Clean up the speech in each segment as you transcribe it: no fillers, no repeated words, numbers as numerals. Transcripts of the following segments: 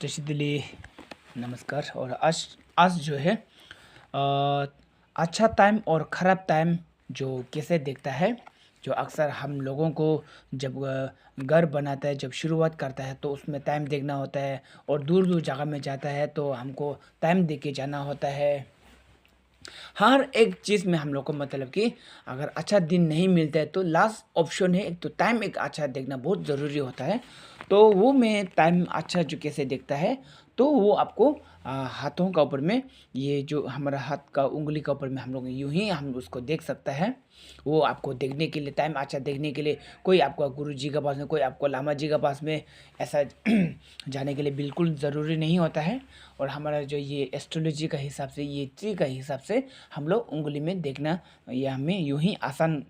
जशीदिली नमस्कार। और आज आज जो है अ, अच्छा टाइम और ख़राब टाइम जो कैसे देखता है, जो अक्सर हम लोगों को जब घर बनाता है, जब शुरुआत करता है तो उसमें टाइम देखना होता है। और दूर दूर जगह में जाता है तो हमको टाइम दे के जाना होता है। हर एक चीज़ में हम लोग को मतलब कि अगर अच्छा दिन नहीं मिलता है तो लास्ट ऑप्शन है, एक तो टाइम एक अच्छा देखना बहुत ज़रूरी होता है। तो वो मैं टाइम अच्छा जो कैसे देखता है, तो वो आपको हाथों का ऊपर में, ये जो हमारा हाथ का उंगली का ऊपर में हम लोग यूं ही हम उसको देख सकता है। वो आपको देखने के लिए, टाइम अच्छा देखने के लिए, कोई आपका गुरु जी के पास में, कोई आपको लामा जी के पास में ऐसा जाने के लिए बिल्कुल ज़रूरी नहीं होता है। और हमारा जो ये एस्ट्रोलॉजी का हिसाब से, ये ट्री का हिसाब से हम लोग उंगली में देखना, या हमें यूं ही आसान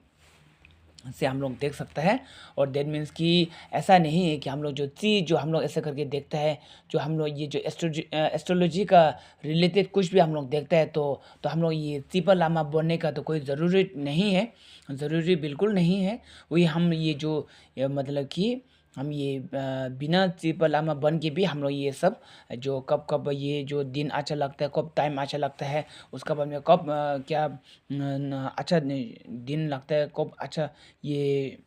से हम लोग देख सकता है। और दैट मीन्स कि ऐसा नहीं है कि हम लोग जो चीज़ जो हम लोग ऐसे करके देखता है, जो हम लोग ये जो एस्ट्रोलॉजी का रिलेटेड कुछ भी हम लोग देखता है, तो हम लोग ये ट्रिपल लामा बनने का तो कोई ज़रूरी नहीं है, ज़रूरी बिल्कुल नहीं है। वही हम ये जो मतलब कि हम ये बिना ट्रिपल लामा बन के भी हम लोग ये सब जो कब कब ये जो दिन अच्छा लगता है, कब टाइम अच्छा लगता है, उसका बाद में कब क्या अच्छा दिन लगता है, कब अच्छा ये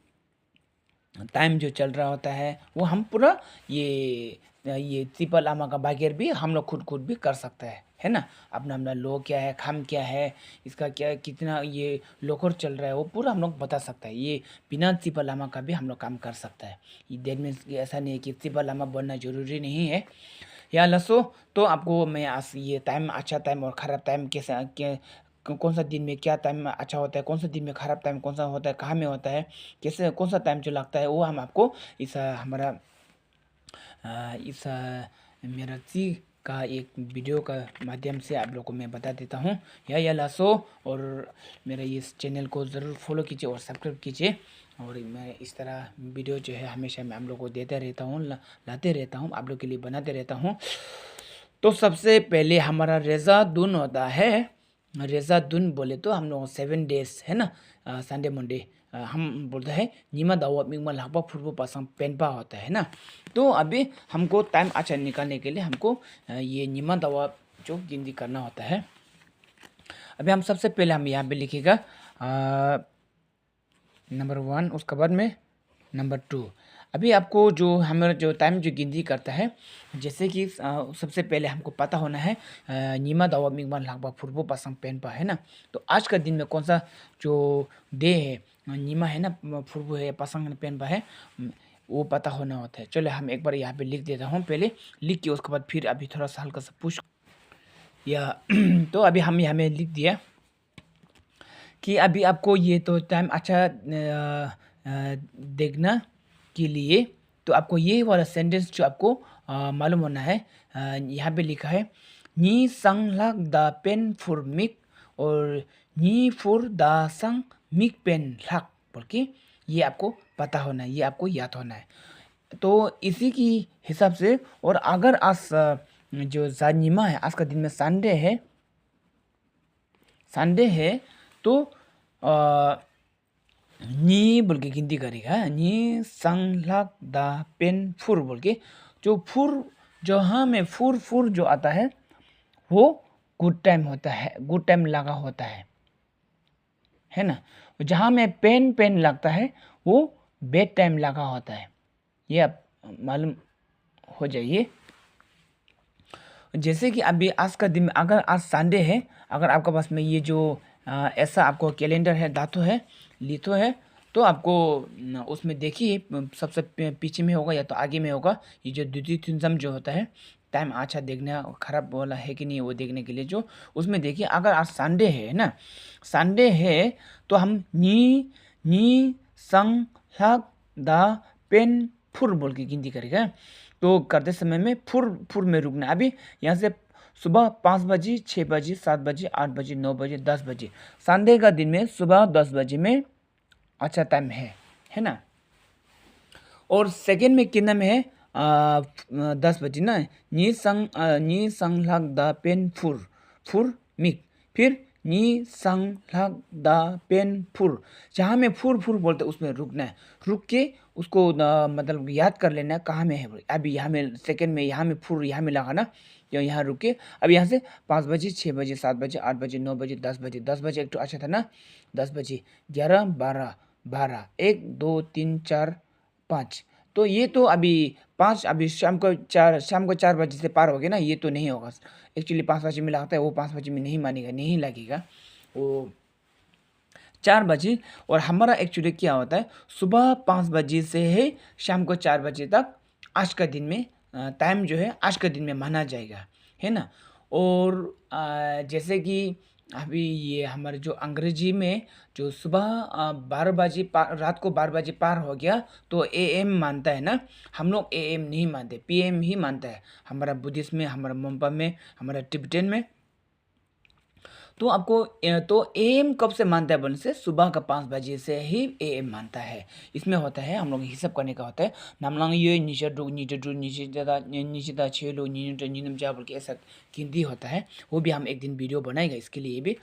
टाइम जो चल रहा होता है, वो हम पूरा ये ट्रिपल लामा का बगैर भी हम लोग खुद भी कर सकता है ना। अपना अपना लो क्या है, खाम क्या है, इसका क्या कितना ये लोखर चल रहा है, वो पूरा हम लोग बता सकता है। ये बिना ट्रिपल लामा का भी हम लोग काम कर सकता है। ये दैट मीन्स कि ऐसा नहीं है कि ट्रिपल लामा बनना जरूरी नहीं है। या लसो, तो आपको मैं आज ये टाइम, अच्छा टाइम और ख़राब टाइम कैसे कौन सा दिन में क्या टाइम अच्छा होता है, कौन सा दिन में ख़राब टाइम कौन सा होता है, कहाँ में होता है, कैसे कौन सा टाइम जो लगता है, वो हम आपको इस हमारा इस मेरा ची का एक वीडियो का माध्यम से आप लोग को मैं बता देता हूँ। या लासो, और मेरा इस चैनल को ज़रूर फॉलो कीजिए और सब्सक्राइब कीजिए। और मैं इस तरह वीडियो जो है हमेशा मैं आप लोग को देता रहता हूँ, लाते रहता हूँ, आप लोग के लिए बनाते रहता हूँ। तो सबसे पहले हमारा रेज़ा दुन होता है। रेज़ा दुन बोले तो हम लोग 7 डेज है ना, संडे मंडे हम बोलते हैं नीमा दावा मिंगमा लापा फुटबो पासंग पेनपा होता है ना। तो अभी हमको टाइम अच्छा निकालने के लिए हमको ये नीमा दावा जो गिनती करना होता है। अभी हम सबसे पहले हम यहाँ पे लिखेगा नंबर 1, उसके बाद में नंबर 2। अभी आपको जो हमारा जो टाइम जो गिनती करता है, जैसे कि सबसे पहले हमको पता होना है नीमा दावा मिगमा लागबा फुरबो पासंग पेनपा है ना। तो आज का दिन में कौन सा जो डे है, नीमा है ना, फुरबो है, पासंग पेनपा है, वो पता होना होता है। चलो हम एक बार यहाँ पे लिख देता हूँ, पहले लिख के उसके बाद फिर अभी थोड़ा सा हल्का सा पुश या तो अभी हम यहाँ में लिख दिया कि अभी आपको ये तो टाइम अच्छा देखना के लिए, तो आपको ये वाला सेंटेंस जो आपको मालूम होना है। यहाँ पे लिखा है नी संग लक द पेन फुर मिक, और नी फुर द संग मिक पेन लक बोल के ये आपको पता होना है, ये आपको याद होना है। तो इसी की हिसाब से, और अगर आज जो जानिमा है, आज का दिन में संडे है तो नी बोल के गिनती करेगा, नी संग दा पेन फुर बोल के, जो फुर जहाँ में फुर फुर जो आता है वो गुड टाइम होता है, गुड टाइम लगा होता है ना। जहाँ में पेन पेन लगता है वो बेड टाइम लगा होता है, ये आप मालूम हो जाइए। जैसे कि अभी आज का दिन, अगर आज संडे है, अगर आपके पास में ये जो ऐसा आपको कैलेंडर है, दातु है, लिथो है, तो आपको उसमें देखिए सबसे पीछे में होगा या तो आगे में होगा ये जो द्वितीय थिंसम जो होता है, टाइम अच्छा देखना खराब वाला है कि नहीं वो देखने के लिए, जो उसमें देखिए अगर आज संडे है ना, संडे है तो हम नी नी संग लक दा पेन फुर बोल के गिनती करेगा। तो करते समय में फुर फुर में रुकना। अभी यहाँ से सुबह 5 बजे, 6 बजे, 7 बजे, 8 बजे, 9 बजे, 10 बजे, संडे का दिन में सुबह 10 बजे में अच्छा टाइम है ना। और सेकेंड में कितना में है 10 बजे ना, नी संग लक द पेन फुर फुर मिक, फिर नी संग लग दा पेन फुर। जहाँ में फुर फुर बोलते हैं उसमें रुकना है, रुक के उसको मतलब याद कर लेना है कहाँ में है। अभी यहाँ में सेकंड में यहाँ में फुर यहाँ में लगाना, या यहाँ रुक के अब यहाँ से 5 बजे 6 बजे 7 बजे 8 बजे 9 बजे 10 बजे, 10 बजे एक तो अच्छा था ना, 10 बजे 11 12 12 1 2 3 4 5। तो ये तो अभी 5, अभी शाम को 4 बजे से पार हो गया ना, ये तो नहीं होगा। एक्चुअली 5 बजे में लगता है, वो 5 बजे में नहीं मानेगा, नहीं लगेगा वो 4 बजे। और हमारा एक्चुअली क्या होता है, सुबह 5 बजे से है शाम को 4 बजे तक आज का दिन में टाइम जो है आज का दिन में माना जाएगा, है ना। और जैसे कि अभी ये हमारे जो अंग्रेजी में जो सुबह 12 बजे रात को 12 बजे पार हो गया तो एएम मानता है ना, हम लोग एएम नहीं मानते, पीएम ही मानता है हमारा बुद्धिस्ट में, हमारा मोम्पा में, हमारा तिब्बतन में। तो आपको तो एएम कब से मानता है बोलने से, सुबह का 5 बजे से ही एएम मानता है। इसमें होता है हम लोग हिसाब करने का होता है, नामलांग ये नीचे डू नीचे डू नीचे दा 6 लोग नीनम जा बोल के ऐसा गिनती होता है। वो भी हम एक दिन वीडियो बनाएगा इसके लिए भी।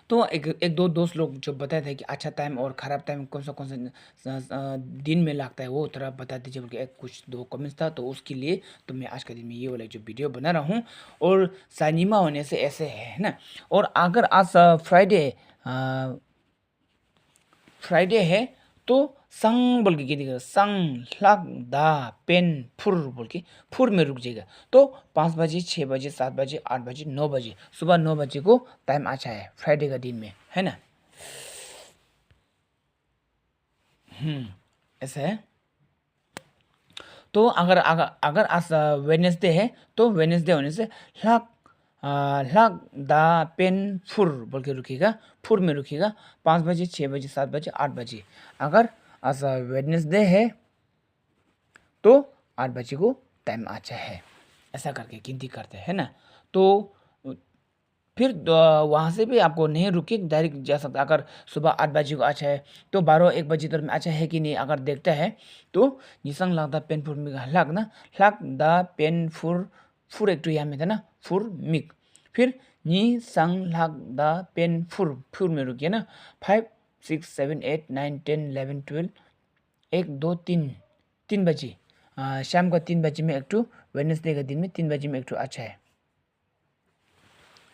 तो एक दो दोस्त लोग जो बताए थे कि अच्छा टाइम और ख़राब टाइम कौन सा दिन में लगता है, वो थोड़ा बता दीजिए बोल के एक कुछ दो कमेंट्स था, तो उसके लिए तो मैं आज के दिन में ये वाला जो वीडियो बना रहा हूँ। और सानिमा होने से ऐसे है ना। और अगर आज फ्राइडे है तो संग बोल के गिनेगा, संग लग दा पेन फुर बोल के फुर में रुक जाएगा। तो 5 बजे 6 बजे 7 बजे 8 बजे 9 बजे, सुबह 9 बजे को टाइम अच्छा है फ्राइडे का दिन में, है ना। ऐसा है। तो अगर अगर अगर आज वेडनेसडे है तो वेडनेसडे होने से लग लग दा पेन फुर बोल के रुकेगा, फुर में रुकेगा 5 बजे 6 बजे 7 बजे 8 बजे। अगर आज वेडनेसडे है तो 8 बजे को टाइम अच्छा है, ऐसा करके गिनती करते हैं ना। तो फिर वहाँ से भी आपको नहीं रुक के डायरेक्ट जा सकता। अगर सुबह 8 बजे को अच्छा है तो 12 1 बजे तक में अच्छा है कि नहीं अगर देखता है तो निसंग लगदा पेन फुर मिक लग ना, लग दा पेन फुर फुर एक तो यहाँ में था ना, फुर मिक। फिर नी संग लग दा पेन फुर फुर में रुकिए ना। 5 6 7 8 9 10 11 12 1 2 3 3 बजे शाम को 3 बजे में एक टू, वेडनेसडे का दिन में 3 बजे में एक टू अच्छा है,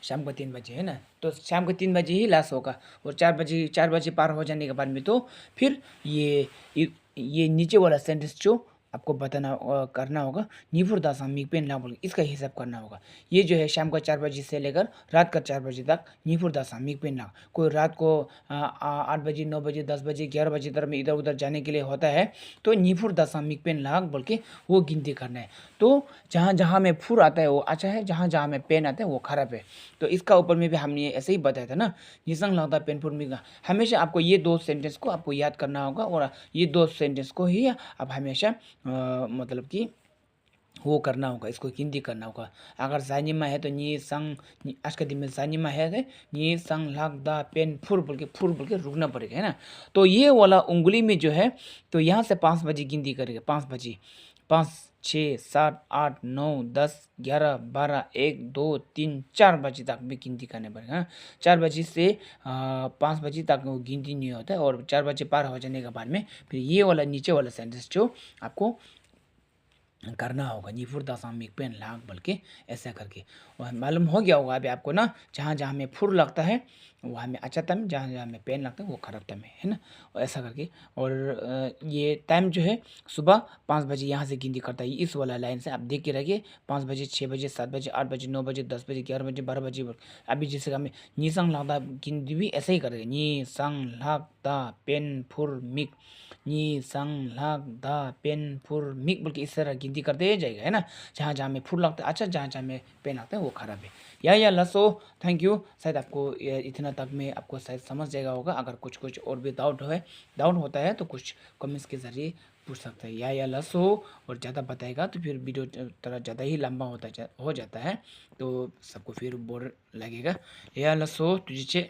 शाम को 3 बजे, है ना। तो शाम को 3 बजे ही लास्ट होगा। और 4 बजे पार हो जाने के बाद में तो फिर ये नीचे वाला सेंटेंस जो आपको बताना करना होगा, निफुर दासा मिक पेन ला बोल इसका हिसाब करना होगा। ये जो है शाम को 4 बजे से लेकर रात का 4 बजे तक निफुर दासा मिक पेन ला। कोई रात को 8 बजे 9 बजे 10 बजे 11 बजे तक में इधर उधर जाने के लिए होता है तो निफुर दासा मिक पेन लाग बोल के वो गिनती करना है। तो जहाँ जहाँ में फुर आता है वो अच्छा है, जहाँ जहाँ में पेन आता है वो खराब है। तो इसका ऊपर में भी हमने ऐसे ही बताया था ना, निसंग लगता पेन फुर मिका। हमेशा आपको ये दो सेंटेंस को आपको याद करना होगा और ये दो सेंटेंस को ही आप हमेशा मतलब कि वो करना होगा, इसको गिनती करना होगा। अगर सानिमा है तो नी संग आज के दिन में सानिमा है तो नी संग लग दा पेन फुर बोल के रुकना पड़ेगा, है ना। तो ये वाला उंगली में जो है तो यहाँ से 5 बजे गिनती करेगा, 5 बजे 5 6 7 8 9 10 11 12 1 2 3 4 बजे तक भी गिनती करने पड़ेगा। 4 बजे से 5 बजे तक वो गिनती नहीं होता है। और 4 बजे पार हो जाने के बाद में फिर ये वाला नीचे वाला सेंटेंस जो आपको करना होगा, निफुर दासाम मिक पेन लाग बोल के ऐसा करके। और मालूम हो गया होगा अभी आपको ना, जहाँ जहाँ में फुर लगता है वहाँ में अच्छा टाइम, जहाँ जहाँ में पेन लगता है वो खराब टाइम है ना। और ऐसा करके। और ये टाइम जो है सुबह 5 बजे यहाँ से गिनती करता है, इस वाला लाइन से आप देख के रखिए। 5 बजे 6 बजे 7 बजे 8 बजे 9 बजे 10 बजे 11 बजे 12 बजे। अभी जैसे हमें नी संग लगता गिनती भी ऐसे ही करेगा, नी संग लगता पेन फुर मिक, नी संग लगता पेन फुर मिक बोल के इस तरह गिनती करते जाएगा, है ना। जहाँ जहाँ में फुर लगता है अच्छा, जहाँ जहाँ में पेन लगता है वो खराब है। या लसो थैंक यू। शायद आपको इतना तक में आपको शायद समझ जाएगा होगा। अगर कुछ कुछ और भी डाउट होता है तो कुछ कमेंट्स के ज़रिए पूछ सकते हैं। या लसो और ज़्यादा बताएगा तो फिर वीडियो थोड़ा ज़्यादा ही लंबा हो जाता है, तो सबको फिर बोर लगेगा। या लसो तुझे